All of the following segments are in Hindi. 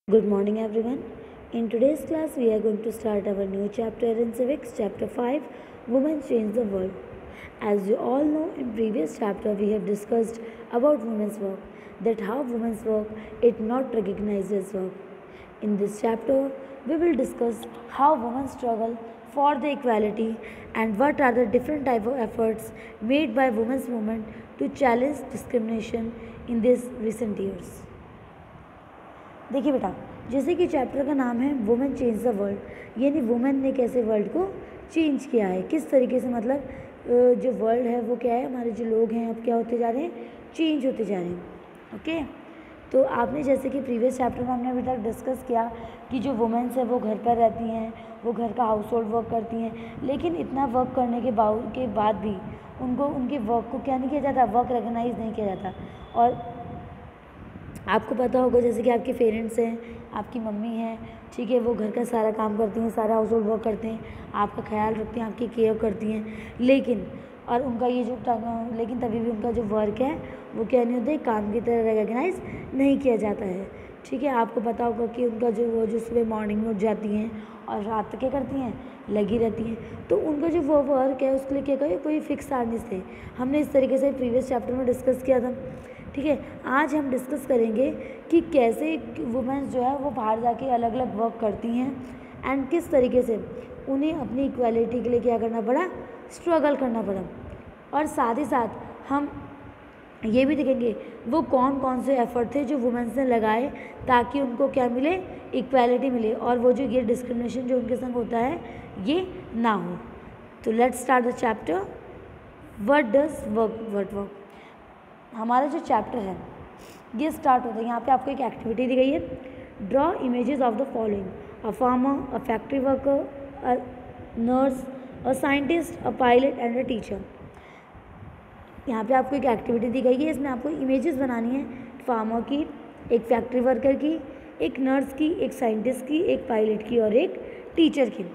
Good morning, everyone. In today's class, we are going to start our new chapter in civics, chapter 5, Women Change the World. As you all know, in previous chapter we have discussed about women's work, that how women's work it not recognized as work. In this chapter, we will discuss how women struggle for the equality and what are the different type of efforts made by women's movement to challenge discrimination in these recent years. देखिए बेटा, जैसे कि चैप्टर का नाम है वुमेन चेंज द वर्ल्ड, यानी वुमेन ने कैसे वर्ल्ड को चेंज किया है, किस तरीके से, मतलब जो वर्ल्ड है वो क्या है, हमारे जो लोग हैं अब क्या होते जा रहे हैं, चेंज होते जा रहे हैं। ओके, तो आपने जैसे कि प्रीवियस चैप्टर में हमने अभी तक डिस्कस किया कि जो वुमेन्स है वो घर पर रहती हैं, वो घर का हाउस होल्ड वर्क करती हैं, लेकिन इतना वर्क करने के बाद भी उनको उनके वर्क को क्या नहीं किया जाता, वर्क रिकग्नाइज नहीं किया जाता। और आपको पता होगा जैसे कि आपके पेरेंट्स हैं, आपकी मम्मी हैं, ठीक है, वो घर का सारा काम करती हैं, सारा हाउस होल्ड वर्क करते हैं, आपका ख्याल रखती हैं, आपकी केयर करती हैं, लेकिन और उनका ये जो लेकिन तभी भी उनका जो वर्क है वो क्या नहीं होता है, काम की तरह रिकग्नाइज नहीं किया जाता है। ठीक है, आपको पता होगा कि उनका वो जो सुबह मॉर्निंग में उठ जाती हैं और रात तक क्या करती हैं, लगी रहती हैं, तो उनका जो वो वर्क है उसके लिए क्या करें, कोई फिक्स आवर्स थे। हमने इस तरीके से प्रीवियस चैप्टर में डिस्कस किया था। ठीक है, आज हम डिस्कस करेंगे कि कैसे वुमेन्स जो है वो बाहर जाके अलग अलग वर्क करती हैं एंड किस तरीके से उन्हें अपनी इक्वालिटी के लिए क्या करना पड़ा, स्ट्रगल करना पड़ा। और साथ ही साथ हम ये भी देखेंगे वो कौन कौन से एफर्ट थे जो वुमेन्स ने लगाए ताकि उनको क्या मिले, इक्वालिटी मिले, और वो जो ये डिस्क्रिमिनेशन जो उनके संग होता है ये ना हो। तो let's start the chapter what does work. हमारा जो चैप्टर है ये स्टार्ट होता है, यहाँ पे आपको एक एक्टिविटी दी गई है, draw images of the following, a farmer, a factory worker, a nurse, a scientist, a pilot and a teacher. यहाँ पे आपको एक एक्टिविटी दी गई है, इसमें आपको इमेजेस बनानी है, फार्मर की, एक फैक्ट्री वर्कर की, एक नर्स की, एक साइंटिस्ट की, एक पायलट की और एक टीचर की।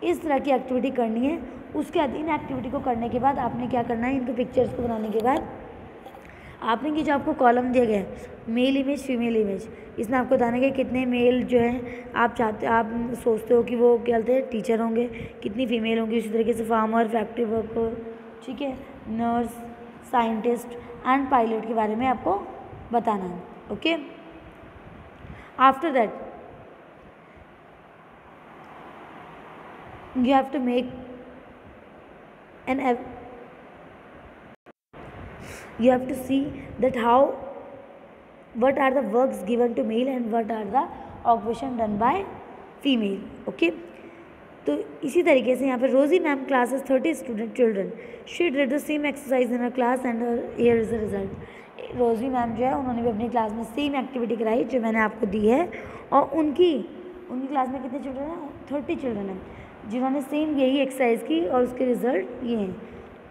इस तरह की एक्टिविटी करनी है। उसके बाद इन एक्टिविटी को करने के बाद आपने क्या करना है, इनको पिक्चर्स को बनाने के बाद आपने कि जो आपको कॉलम दिया गया है मेल इमेज फीमेल इमेज, इसमें आपको बताना है कि कितने मेल जो हैं आप सोचते हो कि वो क्या बोलते हैं टीचर होंगे, कितनी फीमेल होंगी, उसी तरीके से फार्मर, फैक्ट्री वर्कर, ठीक है, नर्स, साइंटिस्ट एंड पायलट के बारे में आपको बताना है। Okay, after that you have to make you have to see that what are the works given to male and what are the occupation done by female. Okay, तो इसी तरीके से यहाँ पे रोजी ma'am classes 30 children she did the same exercise in a class and here is the result. रोजी मैम जो है उन्होंने भी अपनी क्लास में सेम एक्टिविटी कराई जो मैंने आपको दी है, और उनकी क्लास में कितने चिल्ड्रन हैं, 30 चिल्ड्रन हैं जिन्होंने सेम यही एक्सरसाइज की और उसके रिज़ल्ट ये हैं।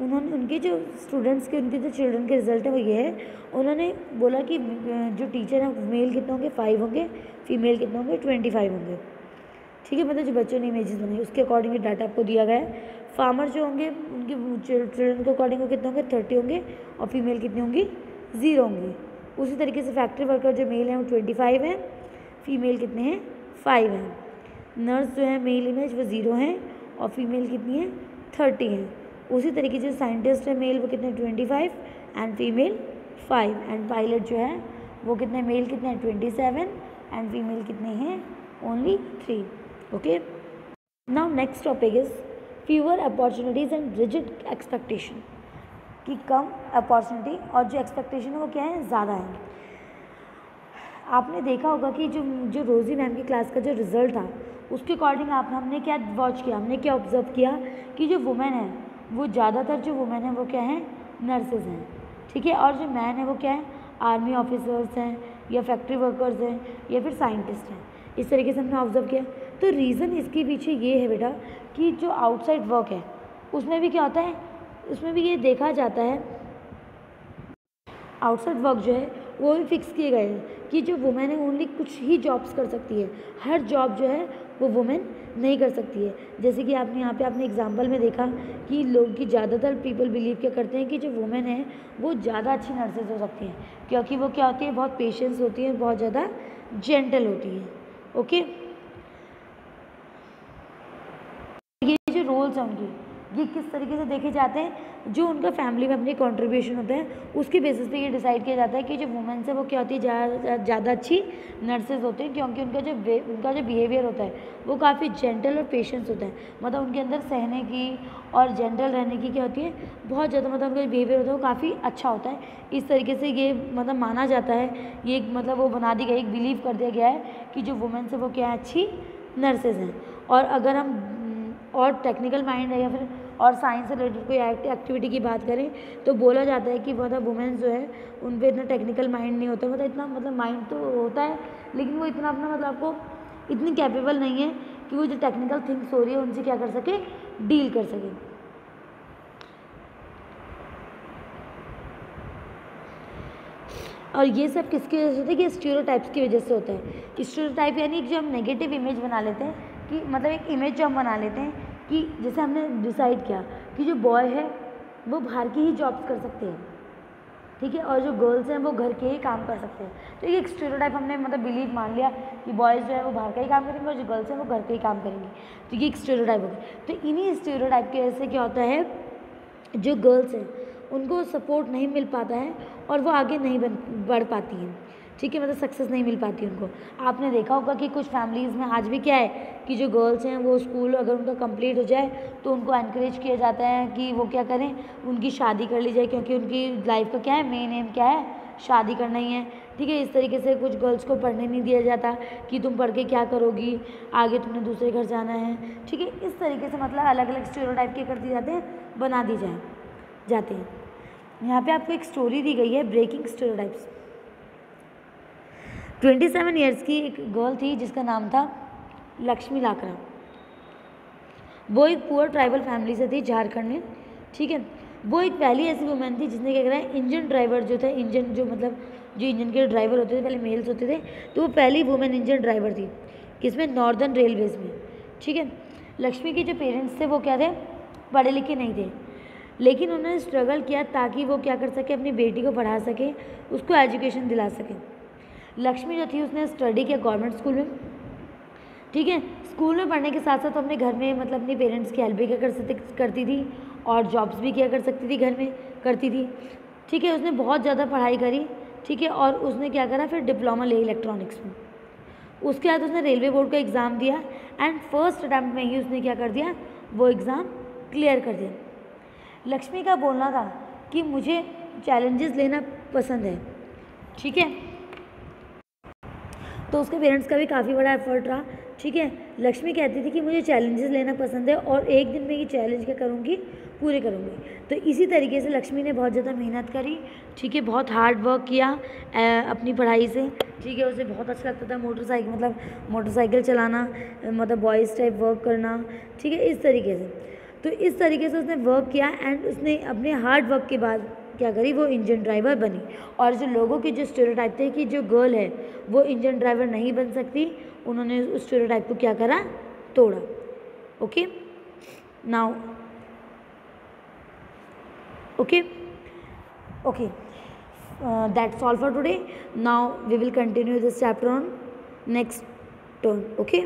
उन्होंने उनके जो स्टूडेंट्स के उनके जो चिल्ड्रन के रिज़ल्ट है वो ये है, उन्होंने बोला कि जो टीचर हैं मेल कितने होंगे, 5 होंगे, फीमेल कितने होंगे, 25 होंगे। ठीक है, मतलब जो बच्चों ने इमेजेस बनाई उसके अकॉर्डिंग डाटा आपको दिया गया है। फार्मर जो होंगे उनके चिल्ड्रन के अकॉर्डिंग वो कितने होंगे, 30 होंगे, और फीमेल कितनी होंगी, 0 होंगी। उसी तरीके से फैक्ट्री वर्कर जो मेल हैं वो 25 हैं, फीमेल कितने हैं, 5 हैं। नर्स जो है मेल इमेज वो 0 हैं और फीमेल कितनी है, 30 हैं। उसी तरीके से साइंटिस्ट है मेल वो कितने, 25 एंड फीमेल 5, एंड पायलट जो है वो कितने, मेल कितने हैं, 27 एंड फीमेल कितने हैं, only 3। Okay, now next topic is fewer opportunities and rigid expectation, कि कम अपॉर्चुनिटी और जो एक्सपेक्टेशन है वो क्या है, ज़्यादा है। आपने देखा होगा कि जो रोजी मैम की क्लास का जो रिज़ल्ट था उसके अकॉर्डिंग हमने क्या वॉच किया, हमने क्या ऑब्जर्व किया कि जो वुमेन है वो ज़्यादातर जो वुमेन है वो क्या है, नर्सेज हैं। ठीक है, और जो मैन है वो क्या है, आर्मी ऑफिसर्स हैं या फैक्ट्री वर्कर्स हैं या फिर साइंटिस्ट हैं। इस तरीके से हमने ऑब्जर्व किया। तो रीज़न इसके पीछे ये है बेटा कि जो आउटसाइड वर्क है उसमें भी क्या होता है, उसमें भी ये देखा जाता है, आउटसाइड वर्क जो है वो भी फिक्स किए गए हैं कि जो वुमेन है ओनली कुछ ही जॉब्स कर सकती है, हर जॉब जो है वो वुमेन नहीं कर सकती है। जैसे कि आपने यहाँ पे आपने एग्जांपल में देखा कि लोग की ज़्यादातर पीपल बिलीव क्या करते हैं कि जो वुमेन है वो ज़्यादा अच्छी नर्सेज हो सकती हैं, क्योंकि वो क्या होती है, बहुत पेशेंस होती है, बहुत ज़्यादा जेंटल होती है। ओके, ये जो रोल्स हैं उनकी, ये किस तरीके से देखे जाते हैं, जो उनका फैमिली में अपनी कंट्रीब्यूशन होता है उसके बेसिस पे ये डिसाइड किया जाता है कि जो वुमेन्स है वो क्या होती है, ज़्यादा अच्छी नर्सेज होते हैं, क्योंकि उनका जो बिहेवियर होता है वो काफ़ी जेंटल और पेशेंस होता है। मतलब उनके अंदर सहने की और जेंटल रहने की क्या होती है, बहुत ज़्यादा, मतलब उनका बिहेवियर होता है वो काफ़ी अच्छा होता है। इस तरीके से ये मतलब माना जाता है, ये मतलब वो बना दी गई, एक बिलीव कर दिया गया है कि जो वुमेन्स है वो क्या है, अच्छी नर्सेज हैं। और अगर हम और टेक्निकल माइंड है या फिर और साइंस से रिलेटेड कोई एक्टिविटी की बात करें तो बोला जाता है कि मतलब वुमेन्स जो है उन पर इतना टेक्निकल माइंड नहीं होता, मतलब इतना मतलब माइंड तो होता है लेकिन वो इतना अपना मतलब आपको इतनी कैपेबल नहीं है कि वो जो टेक्निकल थिंग्स हो रही है उनसे क्या कर सके, डील कर सके। और ये सब किसकी वजह से होता है कि स्टीरियोटाइप्स की वजह से होता है। स्टीरियोटाइप यानी जो हम नेगेटिव इमेज बना लेते हैं कि मतलब एक इमेज जो हम बना लेते हैं कि जैसे हमने डिसाइड किया कि जो बॉय है वो बाहर की ही जॉब्स कर सकते हैं, ठीक है, और जो गर्ल्स हैं वो घर के ही काम कर सकते हैं। तो ये एक स्टीरियोटाइप हमने मतलब बिलीव मान लिया कि बॉयज़ जो है वो बाहर का ही काम करेंगे और जो गर्ल्स हैं वो घर के ही काम करेंगे। तो ये एक स्टीरियोटाइप हो गया। तो इन्हीं स्टीरियोटाइप की वजह से क्या होता है, जो गर्ल्स हैं उनको सपोर्ट नहीं मिल पाता है और वो आगे नहीं बढ़ पाती हैं, ठीक है, मतलब सक्सेस नहीं मिल पाती उनको। आपने देखा होगा कि कुछ फैमिलीज़ में आज भी क्या है कि जो गर्ल्स हैं वो स्कूल अगर उनका कंप्लीट हो जाए तो उनको एनकरेज किया जाता है कि वो क्या करें, उनकी शादी कर ली जाए, क्योंकि उनकी लाइफ का क्या है, मेन एम क्या है, शादी करना ही है, ठीक है। इस तरीके से कुछ गर्ल्स को पढ़ने नहीं दिया जाता कि तुम पढ़ के क्या करोगी, आगे तुमने दूसरे घर जाना है, ठीक है। इस तरीके से मतलब अलग अलग स्टीरियोटाइप के कर दिए जाते हैं, बना दी जाते हैं। यहाँ पे आपको एक स्टोरी दी गई है, ब्रेकिंग स्टीरियोटाइप्स। 27 ईयर्स की एक गर्ल थी जिसका नाम था लक्ष्मी लाकरा। वो एक पुअर ट्राइबल फैमिली से थी झारखंड में, ठीक है। वो एक पहली ऐसी वुमेन थी जिसने क्या करा, इंजन ड्राइवर जो थे, इंजन जो मतलब जो इंजन के ड्राइवर होते थे पहले मेल्स होते थे, तो वो पहली वुमेन इंजन ड्राइवर थी, किसमें, नॉर्दर्न रेलवेज़ में, ठीक है। लक्ष्मी के जो पेरेंट्स थे वो क्या थे, पढ़े लिखे नहीं थे, लेकिन उन्होंने स्ट्रगल किया ताकि वो क्या कर सके, अपनी बेटी को पढ़ा सके, उसको एजुकेशन दिला सके। लक्ष्मी जो थी उसने स्टडी किया गवर्नमेंट स्कूल में, ठीक है। स्कूल में पढ़ने के साथ साथ अपने घर में मतलब अपने पेरेंट्स की हेल्प भी क्या करती थी और जॉब्स भी क्या कर सकती थी, घर में करती थी, ठीक है। उसने बहुत ज़्यादा पढ़ाई करी, ठीक है, और उसने क्या करा, फिर डिप्लोमा ले इलेक्ट्रॉनिक्स में। उसके बाद उसने रेलवे बोर्ड का एग्ज़ाम दिया एंड फर्स्ट अटैम्प्ट में ही उसने क्या कर दिया, वो एग्ज़ाम क्लियर कर दिया। लक्ष्मी का बोलना था कि मुझे चैलेंजेस लेना पसंद है, ठीक है, तो उसके पेरेंट्स का भी काफ़ी बड़ा एफर्ट रहा, ठीक है। लक्ष्मी कहती थी कि मुझे चैलेंजेस लेना पसंद है और एक दिन मैं ये चैलेंज क्या करूँगी, पूरे करूँगी। तो इसी तरीके से लक्ष्मी ने बहुत ज़्यादा मेहनत करी, ठीक है, बहुत हार्ड वर्क किया अपनी पढ़ाई से, ठीक है। उसे बहुत अच्छा लगता था मोटरसाइकिल चलाना, मतलब बॉयज़ टाइप वर्क करना, ठीक है, इस तरीके से। तो इस तरीके से उसने वर्क किया एंड उसने अपने हार्ड वर्क के बाद क्या करी, वो इंजन ड्राइवर बनी। और जो लोगों की जो स्टीरियोटाइप थे कि जो गर्ल है वो इंजन ड्राइवर नहीं बन सकती, उन्होंने उस स्टीरियोटाइप को क्या करा, तोड़ा। Okay, now okay that's all for today. Now we will continue this chapter on next turn. Okay.